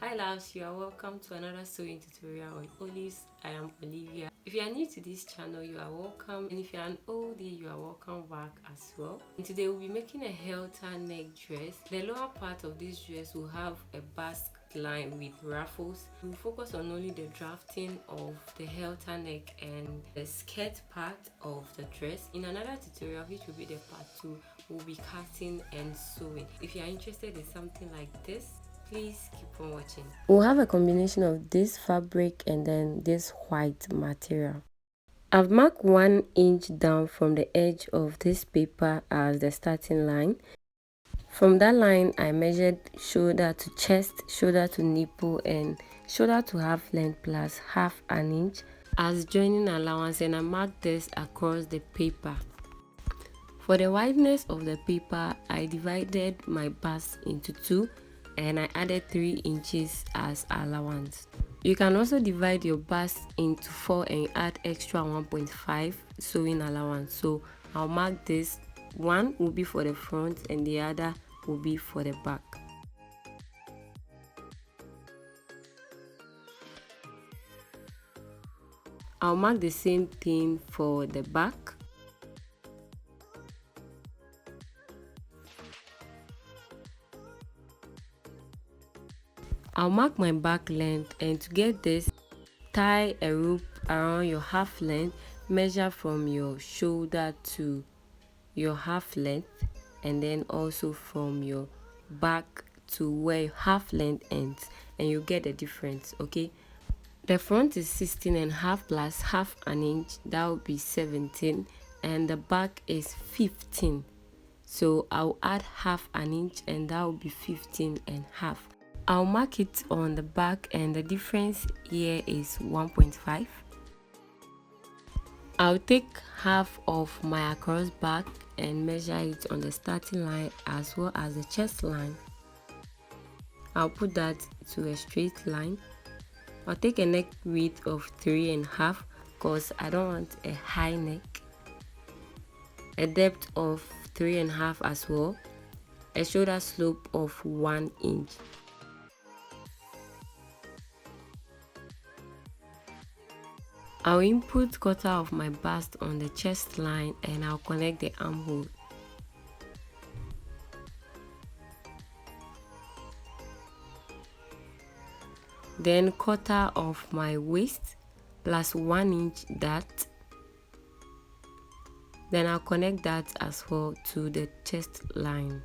Hi loves, you are welcome to another sewing tutorial on Olives. I am Olivia. If you are new to this channel, you are welcome, and if you are an oldie, you are welcome back as well. And today we'll be making a Helta neck dress. The lower part of this dress will have a basque line with ruffles. We'll focus on only the drafting of the Helta neck and the skirt part of the dress. In another tutorial, which will be the part 2, we'll be cutting and sewing. If you are interested in something like this, please keep on watching. We'll have a combination of this fabric and then this white material. I've marked 1 inch down from the edge of this paper as the starting line. From that line, I measured shoulder to chest, shoulder to nipple, and shoulder to half length plus half an inch as joining allowance, and I marked this across the paper. For the wideness of the paper, I divided my bust into 2 and I added 3 inches as allowance. You can also divide your bust into 4 and add extra 1.5 sewing allowance. So I'll mark this. One will be for the front and the other will be for the back. I'll mark the same thing for the back. I'll mark my back length, and to get this, tie a rope around your half length, measure from your shoulder to your half length, and then also from your back to where your half length ends, and you get the difference. Okay, the front is 16.5 plus half an inch, that will be 17, and the back is 15, so I'll add half an inch and that will be 15.5. I'll mark it on the back, and the difference here is 1.5. I'll take half of my across back and measure it on the starting line as well as the chest line. I'll put that to a straight line. I'll take a neck width of 3.5 because I don't want a high neck. A depth of 3.5 as well. A shoulder slope of 1 inch. I'll input quarter of my bust on the chest line and I'll connect the armhole. Then quarter of my waist plus 1 inch that. Then I'll connect that as well to the chest line.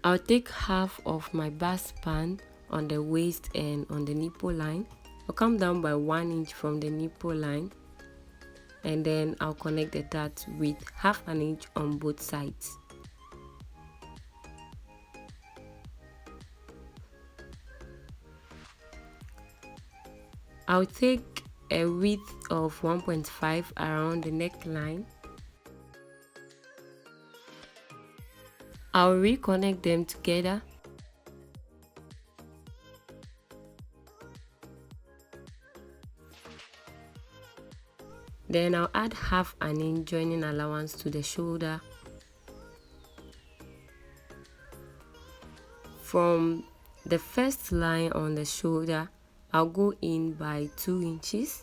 I'll take half of my bust span on the waist and on the nipple line. I'll come down by 1 inch from the nipple line, and then I'll connect the dart with half an inch on both sides. I'll take a width of 1.5 around the neckline. I'll reconnect them together. Then I'll add half an inch joining allowance to the shoulder. From the first line on the shoulder, I'll go in by 2 inches.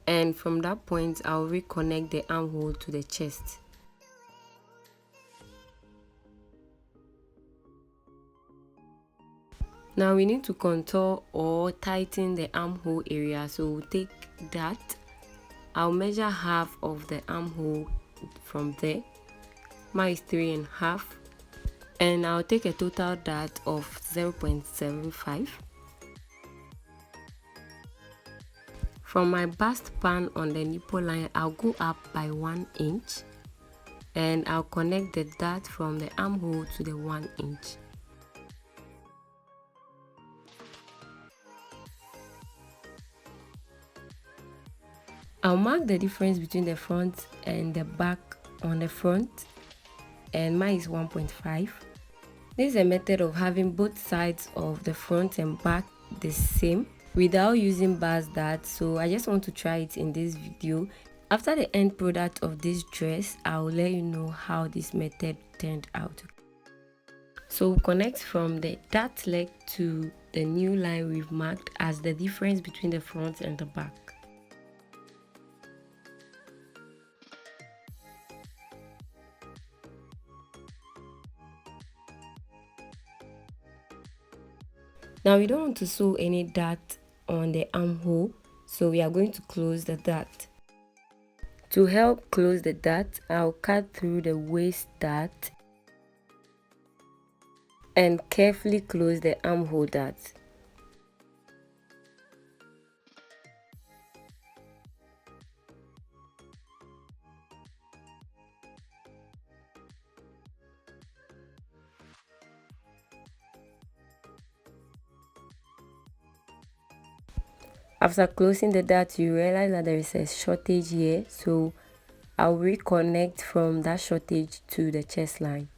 And from that point, I'll reconnect the armhole to the chest. Now we need to contour or tighten the armhole area, so we'll take that. I'll measure half of the armhole from there. Mine is 3.5, and I'll take a total dart of 0.75. From my bust span on the nipple line, I'll go up by 1 inch, and I'll connect the dart from the armhole to the 1 inch. I'll mark the difference between the front and the back on the front, and mine is 1.5. This is a method of having both sides of the front and back the same without using bust dart, so I just want to try it in this video. After the end product of this dress, I'll let you know how this method turned out. So we'll connect from the dart leg to the new line we've marked as the difference between the front and the back. Now we don't want to sew any dart on the armhole, so we are going to close the dart. To help close the dart, I'll cut through the waist dart and carefully close the armhole dart. After closing the dart, you realize that there is a shortage here, so I'll reconnect from that shortage to the chest line.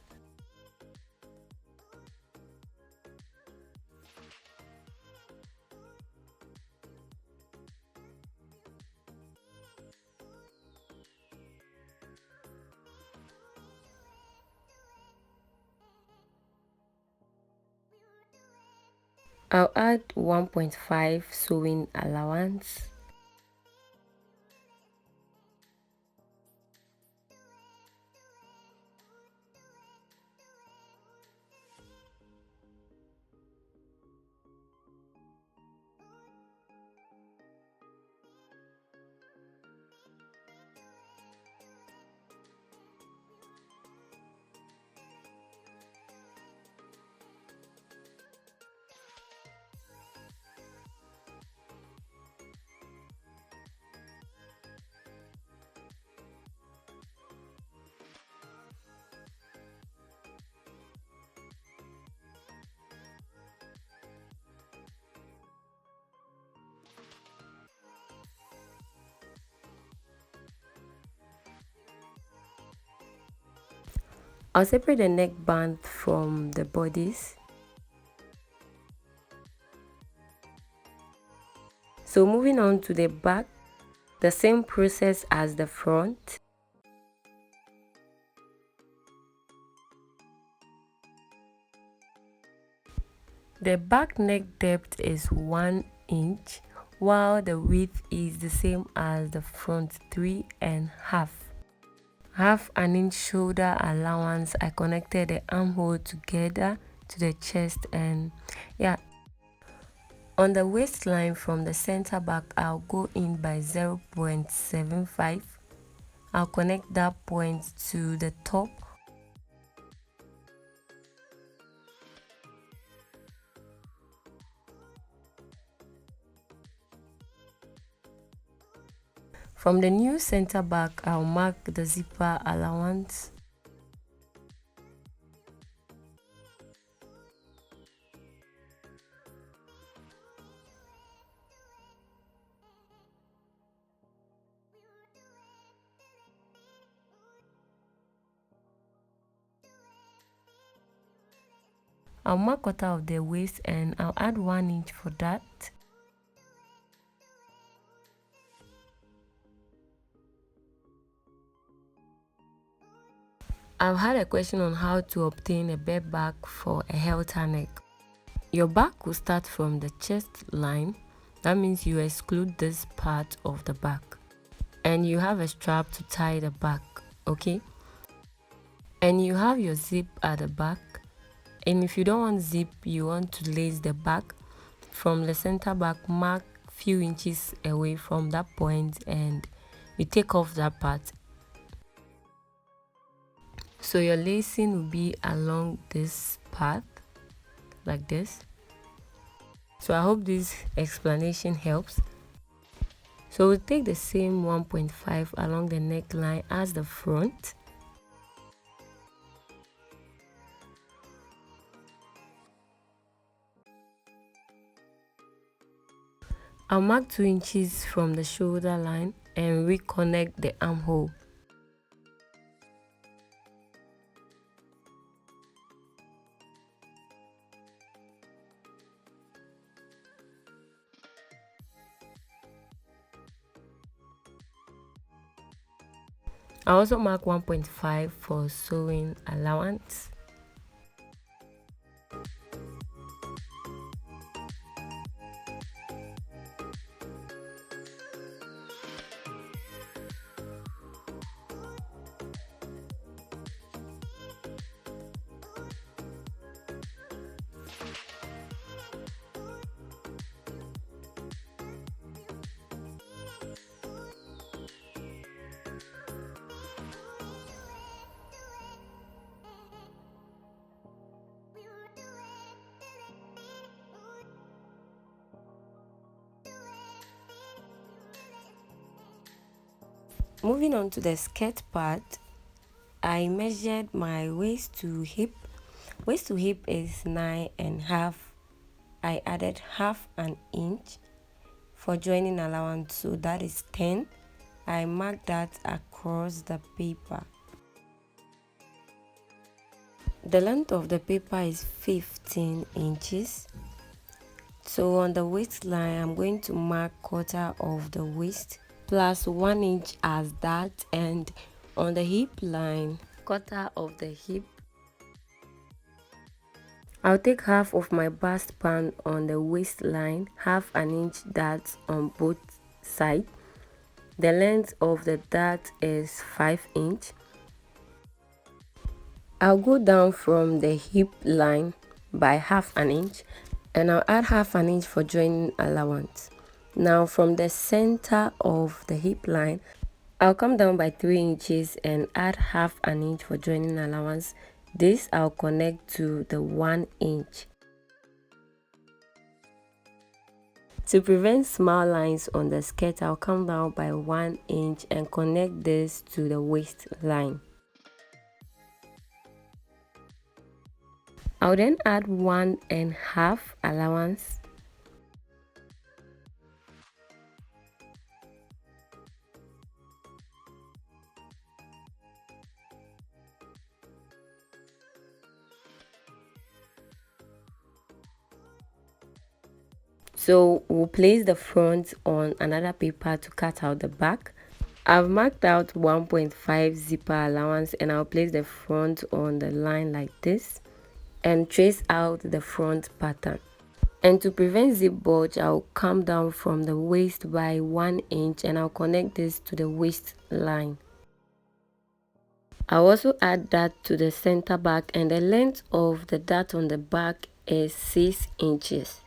I'll add 1.5 sewing allowance. I'll separate the neckband from the bodice. So moving on to the back, the same process as the front. The back neck depth is 1 inch, while the width is the same as the front, 3.5. Half an inch shoulder allowance. I connected the armhole together to the chest, and yeah, on the waistline from the center back, I'll go in by 0.75. I'll connect that point to the top. From the new center back, I'll mark the zipper allowance. I'll mark quarter of the waist and I'll add 1 inch for that. I've had a question on how to obtain a bed bag for a Helta neck. Your bag will start from the chest line. That means you exclude this part of the back. And you have a strap to tie the back, okay? And you have your zip at the back. And if you don't want zip, you want to lace the back. From the center back, mark few inches away from that point and you take off that part. So your lacing will be along this path, like this. So I hope this explanation helps. So we'll take the same 1.5 along the neckline as the front. I'll mark 2 inches from the shoulder line and reconnect the armhole. I also mark 1.5 for sewing allowance. Moving on to the skirt part, I measured my waist to hip. Waist to hip is 9.5. I added half an inch for joining allowance, so that is 10. I marked that across the paper. The length of the paper is 15 inches. So on the waistline, I'm going to mark quarter of the waist plus 1 inch as that, and on the hip line, quarter of the hip. I'll take half of my bust band on the waistline, half an inch dart on both sides. The length of the dart is 5 inch. I'll go down from the hip line by half an inch, and I'll add half an inch for joining allowance. Now from the center of the hip line, I'll come down by 3 inches and add half an inch for joining allowance. This I'll connect to the 1 inch. To prevent small lines on the skirt, I'll come down by 1 inch and connect this to the waistline. I'll then add 1.5 allowance. So we'll place the front on another paper to cut out the back. I've marked out 1.5 zipper allowance, and I'll place the front on the line like this and trace out the front pattern. And to prevent zip bulge, I'll come down from the waist by 1 inch and I'll connect this to the waistline. I'll also add that to the center back, and the length of the dart on the back is 6 inches.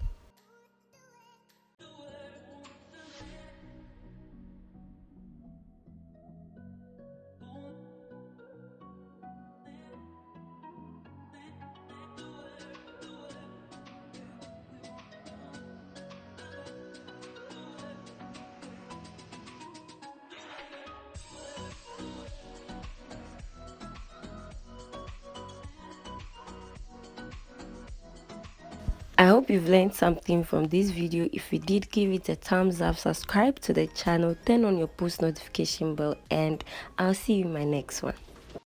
I hope you've learned something from this video. If you did, give it a thumbs up, subscribe to the channel, turn on your post notification bell, and I'll see you in my next one.